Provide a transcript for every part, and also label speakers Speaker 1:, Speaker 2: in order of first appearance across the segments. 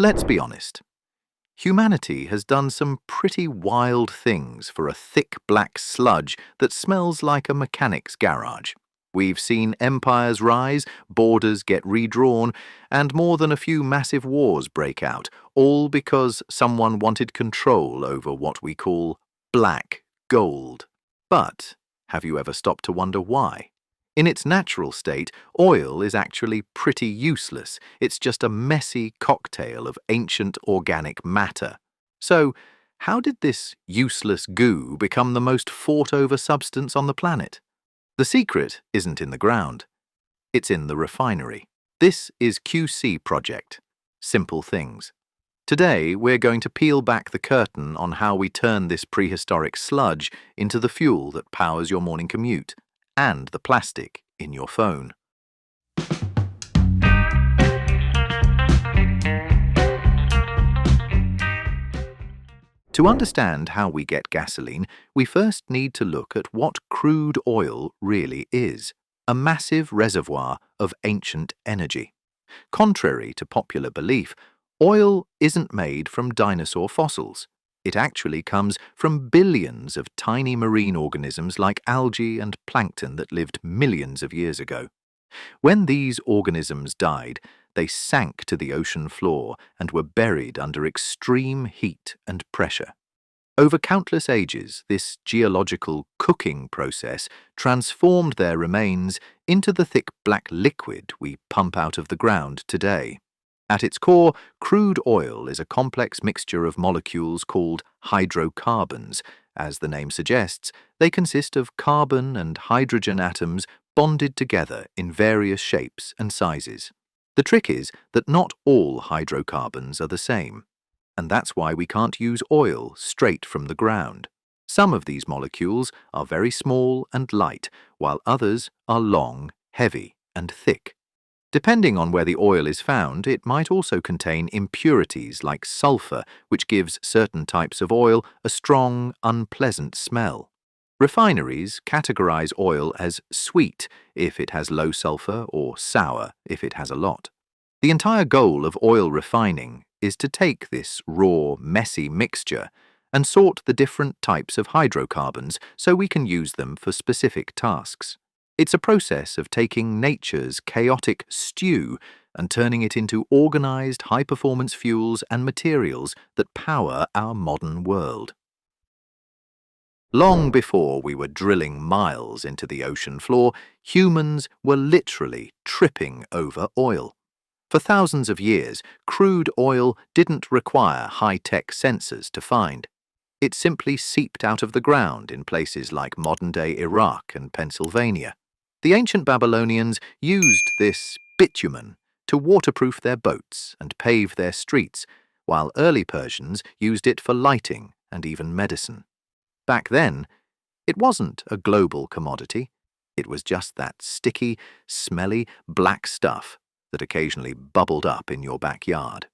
Speaker 1: Let's be honest. Humanity has done some pretty wild things for a thick black sludge that smells like a mechanic's garage. We've seen empires rise, borders get redrawn, and more than a few massive wars break out, all because someone wanted control over what we call black gold. But have you ever stopped to wonder why? In its natural state, oil is actually pretty useless. It's just a messy cocktail of ancient organic matter. So, how did this useless goo become the most fought-over substance on the planet? The secret isn't in the ground. It's in the refinery. This is QC Project. Simple things. Today, we're going to peel back the curtain on how we turn this prehistoric sludge into the fuel that powers your morning commute and the plastic in your phone. To understand how we get gasoline, we first need to look at what crude oil really is, a massive reservoir of ancient energy. Contrary to popular belief, oil isn't made from dinosaur fossils. It actually comes from billions of tiny marine organisms like algae and plankton that lived millions of years ago. When these organisms died, they sank to the ocean floor and were buried under extreme heat and pressure. Over countless ages, this geological cooking process transformed their remains into the thick black liquid we pump out of the ground today. At its core, crude oil is a complex mixture of molecules called hydrocarbons. As the name suggests, they consist of carbon and hydrogen atoms bonded together in various shapes and sizes. The trick is that not all hydrocarbons are the same, and that's why we can't use oil straight from the ground. Some of these molecules are very small and light, while others are long, heavy, and thick. Depending on where the oil is found, it might also contain impurities like sulfur, which gives certain types of oil a strong, unpleasant smell. Refineries categorize oil as sweet if it has low sulfur or sour if it has a lot. The entire goal of oil refining is to take this raw, messy mixture and sort the different types of hydrocarbons so we can use them for specific tasks. It's a process of taking nature's chaotic stew and turning it into organized high-performance fuels and materials that power our modern world. Long before we were drilling miles into the ocean floor, humans were literally tripping over oil. For thousands of years, crude oil didn't require high-tech sensors to find. It simply seeped out of the ground in places like modern-day Iraq and Pennsylvania. The ancient Babylonians used this bitumen to waterproof their boats and pave their streets, while early Persians used it for lighting and even medicine. Back then, it wasn't a global commodity. It was just that sticky, smelly, black stuff that occasionally bubbled up in your backyard.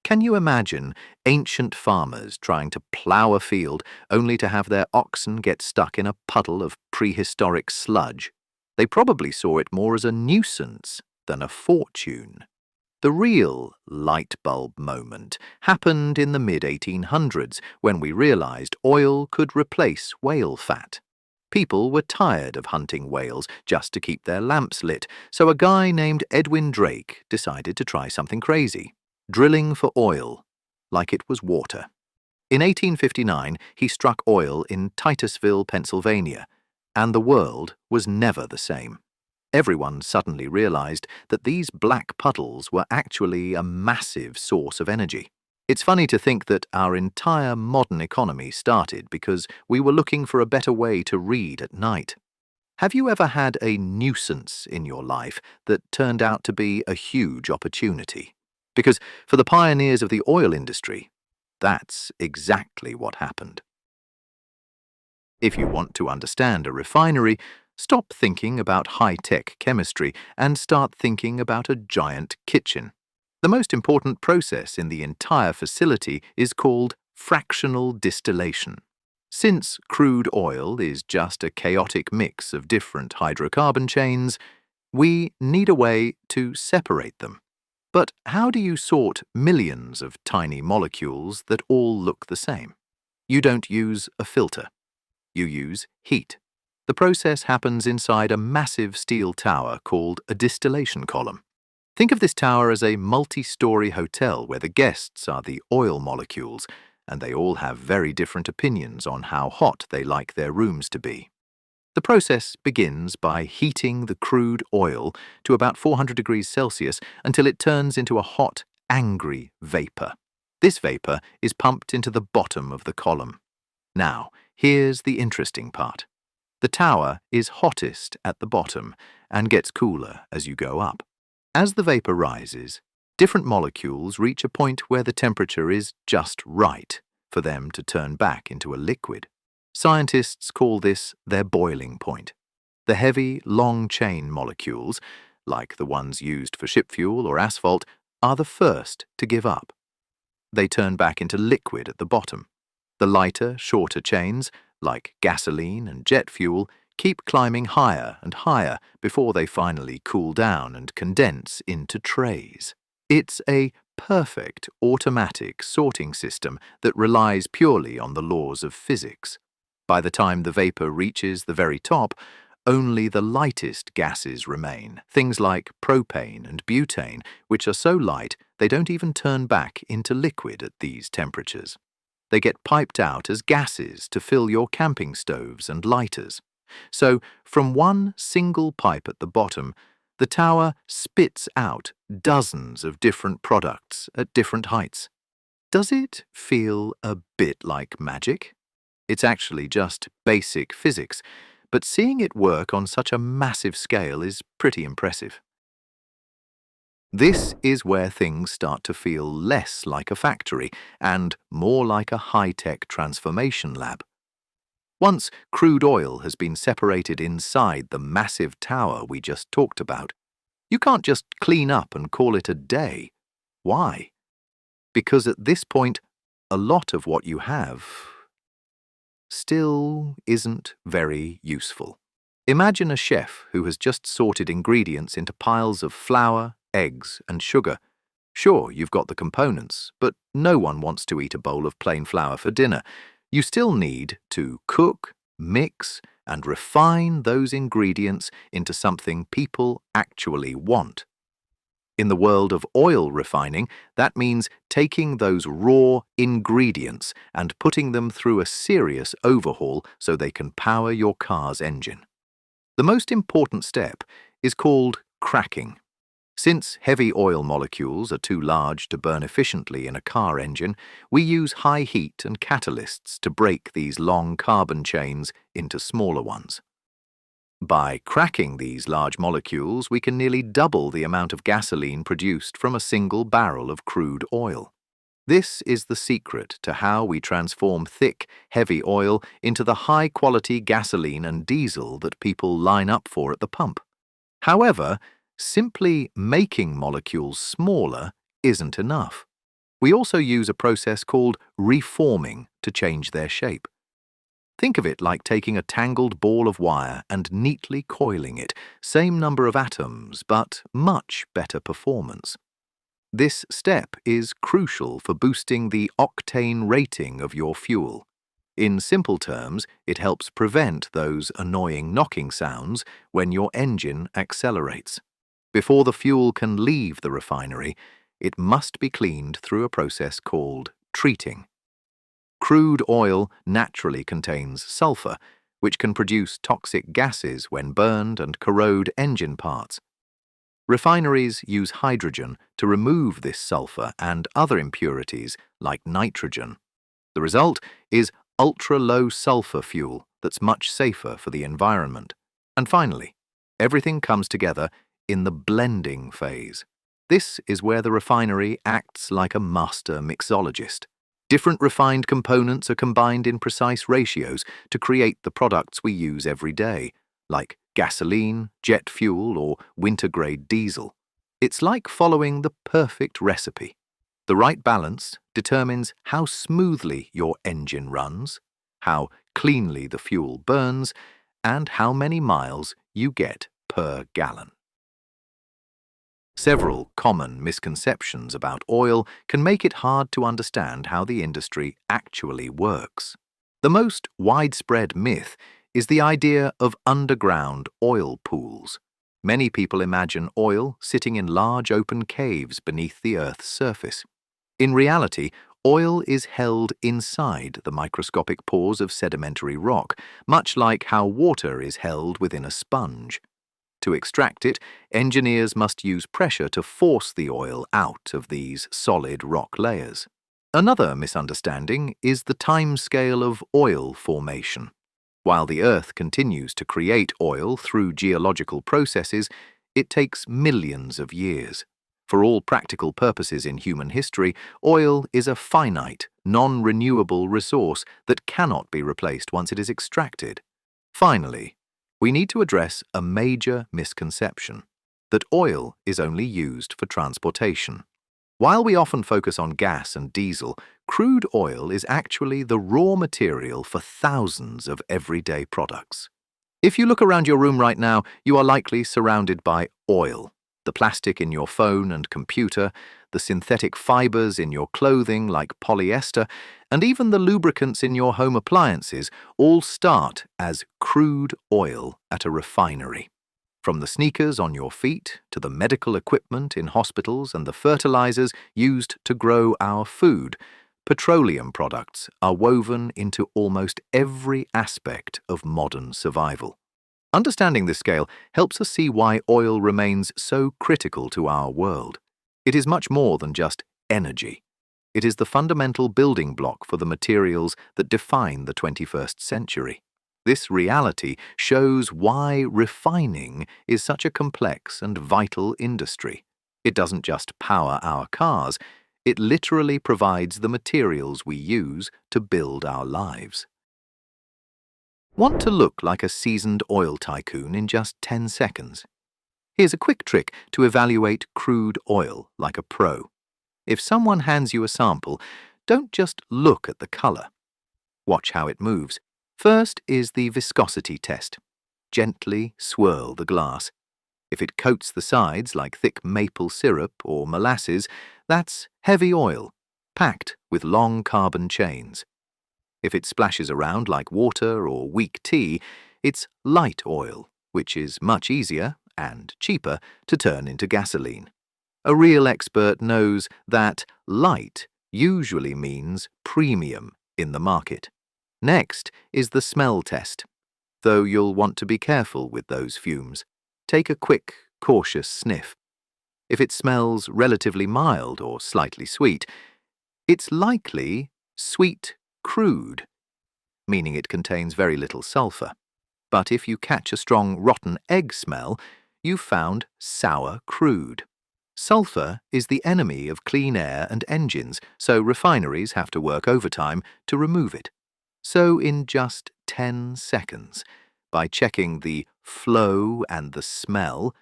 Speaker 1: Can you imagine ancient farmers trying to plough a field only to have their oxen get stuck in a puddle of prehistoric sludge? They probably saw it more as a nuisance than a fortune. The real light bulb moment happened in the mid-1800s when we realized oil could replace whale fat. People were tired of hunting whales just to keep their lamps lit, so a guy named Edwin Drake decided to try something crazy, drilling for oil, like it was water. In 1859, he struck oil in Titusville, Pennsylvania, and the world was never the same. Everyone suddenly realized that these black puddles were actually a massive source of energy. It's funny to think that our entire modern economy started because we were looking for a better way to read at night. Have you ever had a nuisance in your life that turned out to be a huge opportunity? Because for the pioneers of the oil industry, that's exactly what happened. If you want to understand a refinery, stop thinking about high-tech chemistry and start thinking about a giant kitchen. The most important process in the entire facility is called fractional distillation. Since crude oil is just a chaotic mix of different hydrocarbon chains, we need a way to separate them. But how do you sort millions of tiny molecules that all look the same? You don't use a filter. You use heat. The process happens inside a massive steel tower called a distillation column. Think of this tower as a multi-story hotel where the guests are the oil molecules, and they all have very different opinions on how hot they like their rooms to be. The process begins by heating the crude oil to about 400 degrees Celsius until it turns into a hot, angry vapor. This vapor is pumped into the bottom of the column. Now, here's the interesting part. The tower is hottest at the bottom and gets cooler as you go up. As the vapor rises, different molecules reach a point where the temperature is just right for them to turn back into a liquid. Scientists call this their boiling point. The heavy, long-chain molecules, like the ones used for ship fuel or asphalt, are the first to give up. They turn back into liquid at the bottom. The lighter, shorter chains, like gasoline and jet fuel, keep climbing higher and higher before they finally cool down and condense into trays. It's a perfect automatic sorting system that relies purely on the laws of physics. By the time the vapor reaches the very top, only the lightest gases remain, things like propane and butane, which are so light they don't even turn back into liquid at these temperatures. They get piped out as gases to fill your camping stoves and lighters. So, from one single pipe at the bottom, the tower spits out dozens of different products at different heights. Does it feel a bit like magic? It's actually just basic physics, but seeing it work on such a massive scale is pretty impressive. This is where things start to feel less like a factory and more like a high-tech transformation lab. Once crude oil has been separated inside the massive tower we just talked about, you can't just clean up and call it a day. Why? Because at this point, a lot of what you have still isn't very useful. Imagine a chef who has just sorted ingredients into piles of flour, eggs, and sugar. Sure, you've got the components, but no one wants to eat a bowl of plain flour for dinner. You still need to cook, mix, and refine those ingredients into something people actually want. In the world of oil refining, that means taking those raw ingredients and putting them through a serious overhaul so they can power your car's engine. The most important step is called cracking. Since heavy oil molecules are too large to burn efficiently in a car engine, we use high heat and catalysts to break these long carbon chains into smaller ones. By cracking these large molecules, we can nearly double the amount of gasoline produced from a single barrel of crude oil. This is the secret to how we transform thick, heavy oil into the high-quality gasoline and diesel that people line up for at the pump. However, simply making molecules smaller isn't enough. We also use a process called reforming to change their shape. Think of it like taking a tangled ball of wire and neatly coiling it, same number of atoms, but much better performance. This step is crucial for boosting the octane rating of your fuel. In simple terms, it helps prevent those annoying knocking sounds when your engine accelerates. Before the fuel can leave the refinery, it must be cleaned through a process called treating. Crude oil naturally contains sulfur, which can produce toxic gases when burned and corrode engine parts. Refineries use hydrogen to remove this sulfur and other impurities like nitrogen. The result is ultra-low sulfur fuel that's much safer for the environment. And finally, everything comes together in the blending phase. This is where the refinery acts like a master mixologist. Different refined components are combined in precise ratios to create the products we use every day, like gasoline, jet fuel, or winter-grade diesel. It's like following the perfect recipe. The right balance determines how smoothly your engine runs, how cleanly the fuel burns, and how many miles you get per gallon. Several common misconceptions about oil can make it hard to understand how the industry actually works. The most widespread myth is the idea of underground oil pools. Many people imagine oil sitting in large open caves beneath the Earth's surface. In reality, oil is held inside the microscopic pores of sedimentary rock, much like how water is held within a sponge. To extract it, engineers must use pressure to force the oil out of these solid rock layers. Another misunderstanding is the timescale of oil formation. While the Earth continues to create oil through geological processes, it takes millions of years. For all practical purposes in human history, oil is a finite, non-renewable resource that cannot be replaced once it is extracted. Finally, we need to address a major misconception, that oil is only used for transportation. While we often focus on gas and diesel, crude oil is actually the raw material for thousands of everyday products. If you look around your room right now, you are likely surrounded by oil. The plastic in your phone and computer, the synthetic fibers in your clothing like polyester, and even the lubricants in your home appliances all start as crude oil at a refinery. From the sneakers on your feet to the medical equipment in hospitals and the fertilizers used to grow our food, petroleum products are woven into almost every aspect of modern survival. Understanding this scale helps us see why oil remains so critical to our world. It is much more than just energy. It is the fundamental building block for the materials that define the 21st century. This reality shows why refining is such a complex and vital industry. It doesn't just power our cars, it literally provides the materials we use to build our lives. Want to look like a seasoned oil tycoon in just 10 seconds? Here's a quick trick to evaluate crude oil like a pro. If someone hands you a sample, don't just look at the color. Watch how it moves. First is the viscosity test. Gently swirl the glass. If it coats the sides like thick maple syrup or molasses, that's heavy oil, packed with long carbon chains. If it splashes around like water or weak tea, it's light oil, which is much easier and cheaper to turn into gasoline. A real expert knows that light usually means premium in the market. Next is the smell test, though you'll want to be careful with those fumes. Take a quick, cautious sniff. If it smells relatively mild or slightly sweet, it's likely sweet crude, meaning it contains very little sulfur. But if you catch a strong rotten egg smell, you've found sour crude. Sulfur is the enemy of clean air and engines, so refineries have to work overtime to remove it. So in just 10 seconds, by checking the flow and the smell,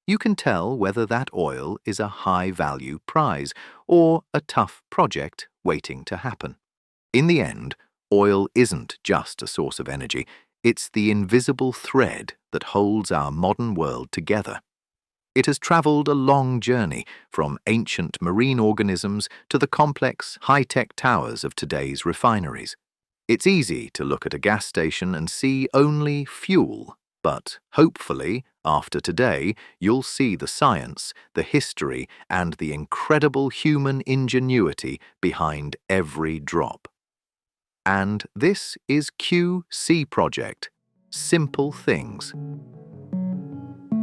Speaker 1: you can tell whether that oil is a high-value prize or a tough project waiting to happen. In the end, oil isn't just a source of energy, it's the invisible thread that holds our modern world together. It has traveled a long journey from ancient marine organisms to the complex, high-tech towers of today's refineries. It's easy to look at a gas station and see only fuel, but hopefully, after today, you'll see the science, the history, and the incredible human ingenuity behind every drop. And this is QC Project, Simple Things.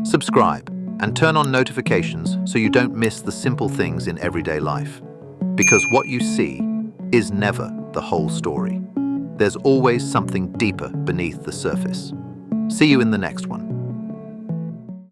Speaker 1: Subscribe and turn on notifications so you don't miss the simple things in everyday life. Because what you see is never the whole story. There's always something deeper beneath the surface. See you in the next one.